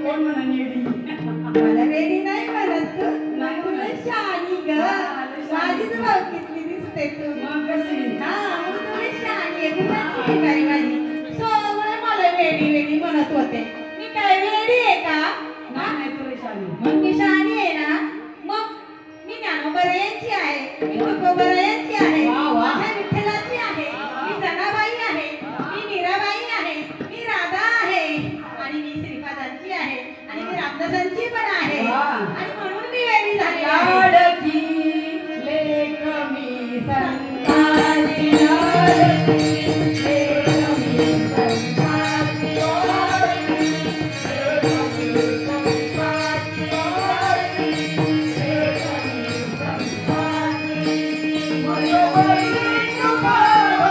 कोण म्हणून येडी मला वेडी नाही म्हणत तू तुला शहाणी ग माझीच भावकीतली दिसते तू मग कशी हा मग तुला शहाणी आहे गुणाची बाई माझी सोमुळे मला वेडी वेडी म्हणत होते मी काय वेडी आहे का नाही तुला शाली मग मी शहाणी आहे ना मग मी ज्ञानोबरायांची आहे मी तुकोबरायांची आहे माझ्या विठ्ठलाची आहे मी जनाबाई आहे मी मीराबाई आहे मी राधा आहे आणि मी श्रीपादांची आहे आणि मी रामदासांची पण आहे आणि म्हणून मी वेडी झाली लाडकी लेक मी संताची लाडकी लेक मी संताची लाडकी लेक मी संताची लाडकी लेक मी संताची मनोवरी कृपा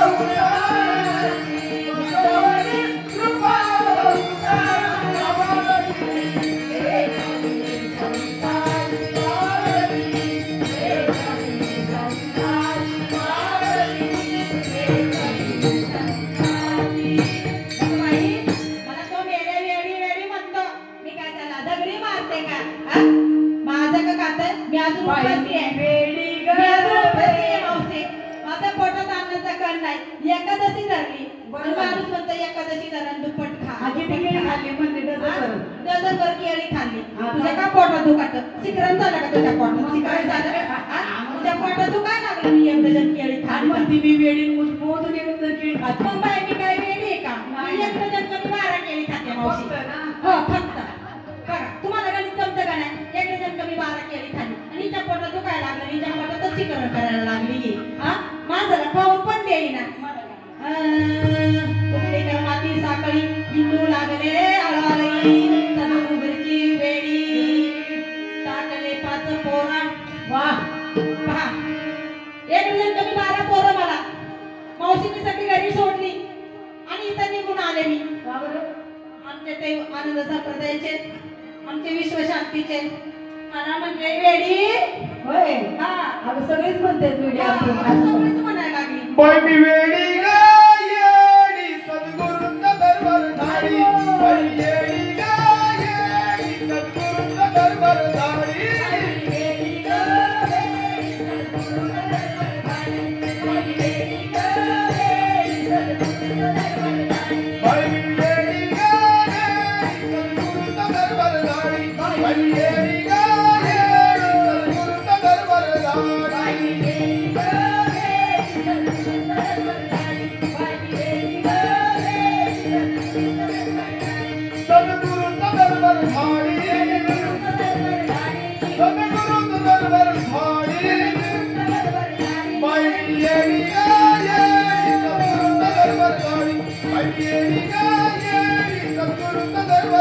उदारी मनोवरी कृपा उदारी लेक मी संताची लाडकी लेक मी संताची लाडकी लेक मी संताची बाई मला तो वेडी वेडी वेडी म्हणतो मी काय त्याला दगडी मारते का हा? माझं का खातं मी अजून उपाशी आहे वेडी मी अजून उपाशी आहे मावशी माझ्या पोटात अन्नाचा कण नाही एकादशी धरली आणि माणूस म्हणतो एकादशी धरण दुप्पट खा आधी ती केळी खाल्ली म्हणते डझन डझनभर केळी खाल्ली तुझ्या का पोटात दुखात शिकरण झालं का तुझ्या पोटात शिकरण झालं हा? तुझ्या पोटात दुखाय लागलं मी एक डझन केळी आणि खाल्ली म्हणते मी वेडी मोजून एक तर केळी खाते मग बाई मी काय वेडी आहे का मी एक डझन कमी 12 केळी खाते मावशी फक्त ना हो फक्त बघा तुम्हाला गणित जमतं का नाही एक डझन कमी 12 केळी खाल्ली आणि हिच्या पोटात दुखायला लागलं हिच्या पोटातच शिकरण करायला लागली हा माझं खाऊन पण देईना कुठली तर माती साखळी हिंदू लागले आळाळी सदुगरची वेडी टाकले 5 पोरा वाह पहा एक डझन कमी 12 पोरं मला मावशीने सगळी घरी सोडली आणि इथं निघून आले मी आमचे ते आनंद संप्रदायाचे आमचे विश्वशांतीचे मला म्हणजे वेडी होय हा अगं सगळेच म्हणतात वेडी आपण सगळीच म्हणायला लागली बाई मी वेडी ग येडी सद्गुरूंचा दरबार झाडी बाई येडी ग येडी सद्गुरूंचा दरबार झाडी वेडी ग वेडी सद्गुरूंचा दरबार झाली वेडी ग वेडी सद्गुरूंचा दरबार झाली बाई मी वेडी ग येडी सद्गुरूंचा दरबार झाडी बाई येडी ग येडी सद्गुरूंचा दरबार झाडी वेडी ग वेडी सद्गुरूंचा दरबार झाली वेडी ग वेडी सद्गुरूंचा दरबार झाली सद्गुरूंचा दरबार झाडी सद्गुरूंचा दरबार झाली सद्गुरूंचा दरबार झाडी बाई मी वेडी येडी ग येडी सद्गुरूंचा दरबार झाडी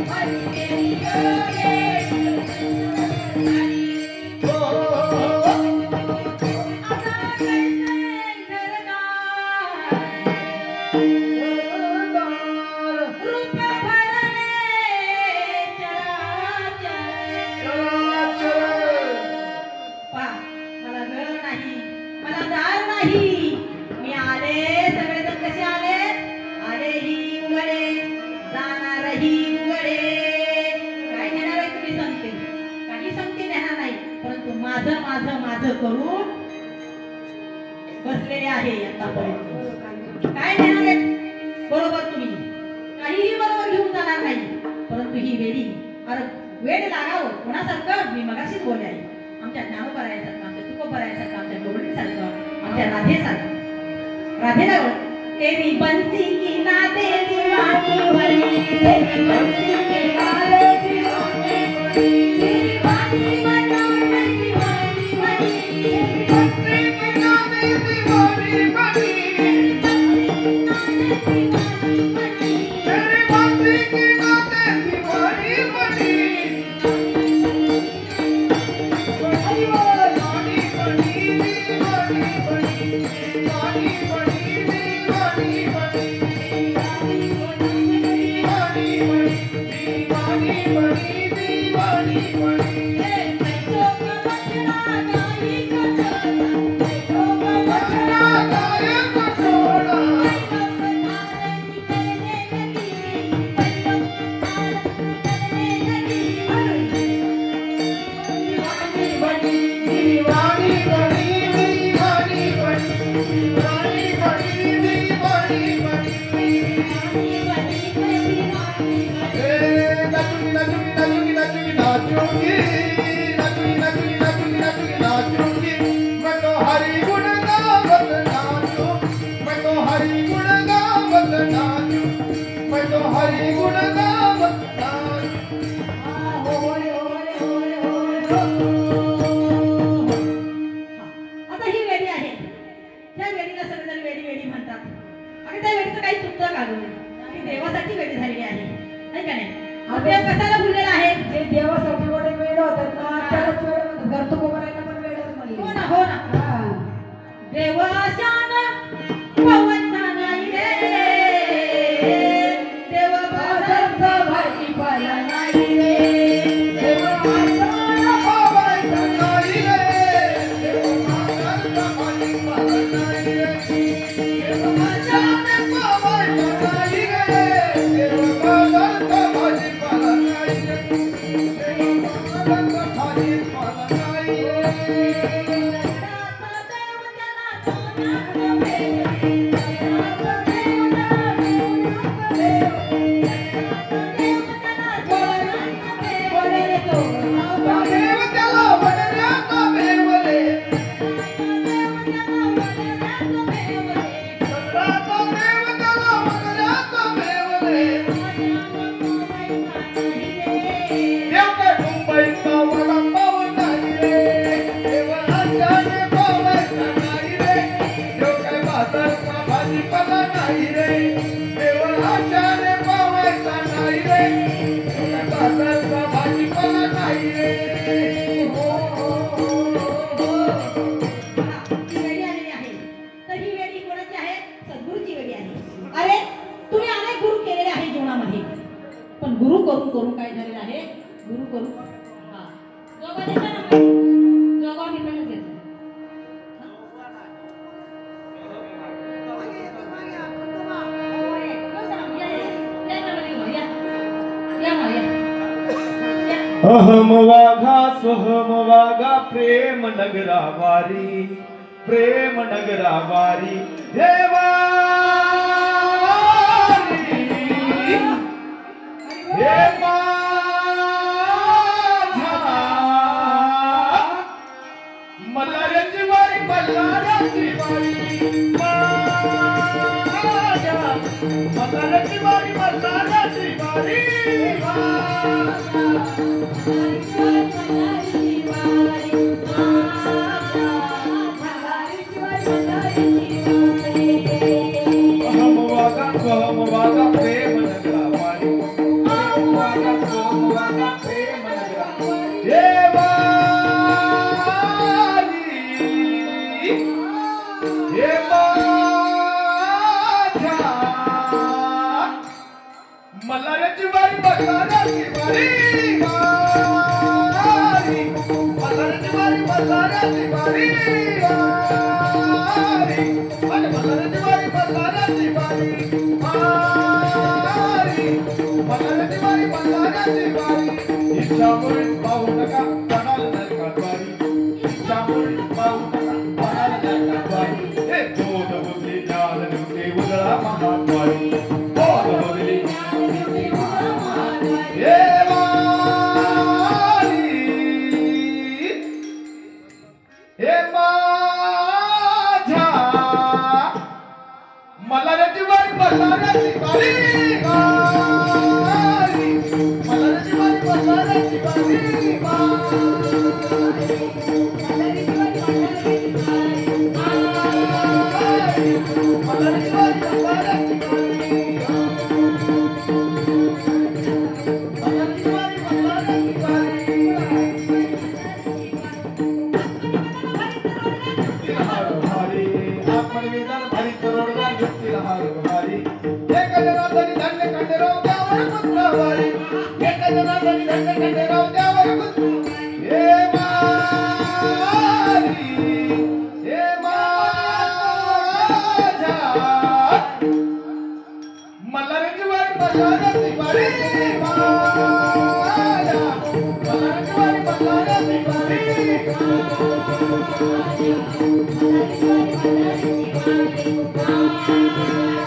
बाई मी येडी ग येडी सद्गुरूंचा दरबार झाडी मी आले सगळेजण कसे आले आले ही उघडे जाणार ही उघडे काय देणार आहे तुम्ही सांगते काही सांगते देणार नाही परंतु माझं माझं माझं करून बसलेले आहे आतापर्यंत काय देणार आहे बरोबर तुम्ही काहीही बरोबर घेऊन जाणार नाही परंतु ही वेडी अरे वेड लागावं कोणासारखं मी मगाशीच बोलले आहे आमच्या ज्ञानोबरायासारखं आमच्या तुकोबरायासारखं आमच्या गवळीसारखं आमच्या राधेसारखं राधेला तेरी बंसी की नाते दीवानी भरी तेरी बंसी के नाते दीवानी भरी तेरी बाती बनाने दीवानी भरी तेरी बंसी के नाते दीवानी भरी तेरी बंसी के नाते दीवानी भरी नाचूंगी नाचूंगी नाचूंगी नाचूंगी नाचूंगी नाचूंगी नाचूंगी नाचूंगी नाचूंगी नाचूंगी मैं तो हरि गुण गावत नाचूं मैं तो हरि गुण गावत नाचूं मैं तो हरि गुण गावत नाचूं आता ही वेडी आहे त्या वेडीला सगळेजण वेडी वेडी म्हणतात आणि त्या वेडीचं काही चुकतं का गं? ती देवासाठी वेडी झालेली आहे नाही का नाही देव कशाला भुललेला आहे जे देवासाठी मोठे वेळ होतात ना त्यालाच वेळ म्हणतात. घरतो कोपरायला पण वेळच म्हणले. हो ना हा. देवाशान पवनचा नाही रे देव बाजारचा भाजीपाला नाही रे. पावायचा नाही रे देव मागाचा भाजीपाला नाही रे देव माझ्याने पावायचा नाही रे देव मागाचा भाजीपाला नाही रे देव मागाचा भाजीपाला नाही रे देव त्याला वडण्याचा भेवले चंद्राचा देव त्याला वडण्याचा भेवले देव काय मुंबईचा वडापाव नाही रे देव आशाने पावायचा नाही रे देव काय बाजारचा भाजीपाला नाही रे देव आशाने पावायचा नाही रे देव काय बाजारचा भाजीपाला नाही रे ही वेडी आलेली आहे तर ही वेडी कोणाची आहे सद्गुरूची वेडी आहे अरे तुम्ही अनेक गुरु केलेले आहे जीवनामध्ये पण गुरु करून करून काय झालेलं आहे गुरु करून हा जोगा देता ना जोगा मी पण देतो अहम वाघा स्वहम वाघा प्रेम नगरा वारी प्रेम नगरा वारी हे वारी हे माझ्या मल्हाराची वारी मल्हाराची वारी माझ्या मल्हाराची वारी मल्हाराची वारी अहम वागा स्वहम वागा प्रेम नगरा वारी अहम वागा स्वहम वागा प्रेम नगरा हे वारी हे माझ्या मल्हाराची वारी मल्हाराची वारी वारी मल्हाराची वारी मल्हाराची वारी वारी मल्हाराची वारी मल्हाराची वारी वारी मल्हाराची वारी मल्हाराची वारी इच्छामुळे पाहू नका पणाला नरकात वारी इच्छामुळे पाहू नका पणाला नरकात वारी हे बोध बुद्धी ज्ञान निवडे उजळा महाद्वारी बोध बुद्धी हे वारी हे माझ्या मल्हाराची वारी मल्हाराची वारी वारी मल्हाराची वारी मल्हाराची वारी मल्हाराची वारी मल्हाराची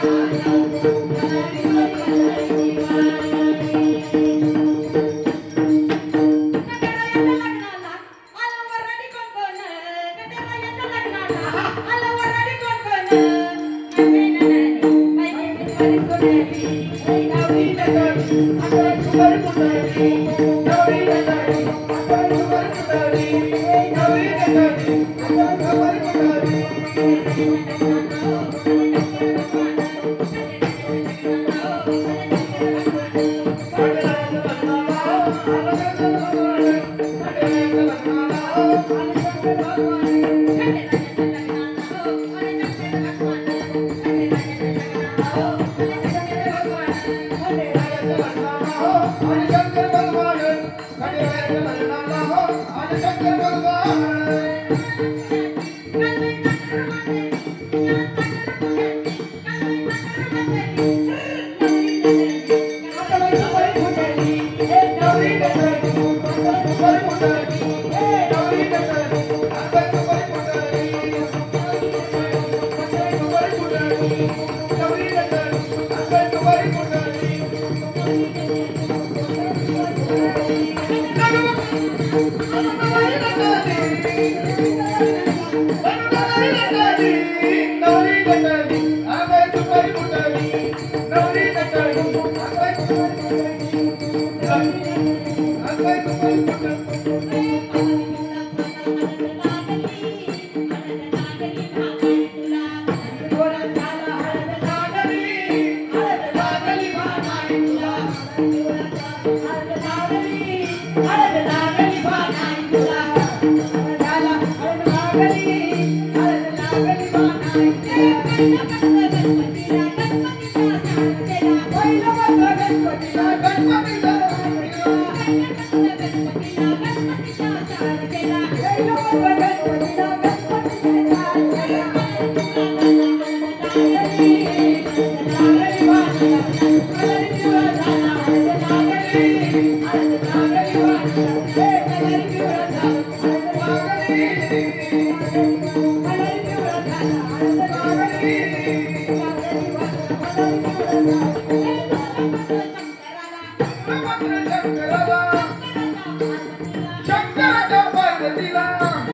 Thank you. Thank you.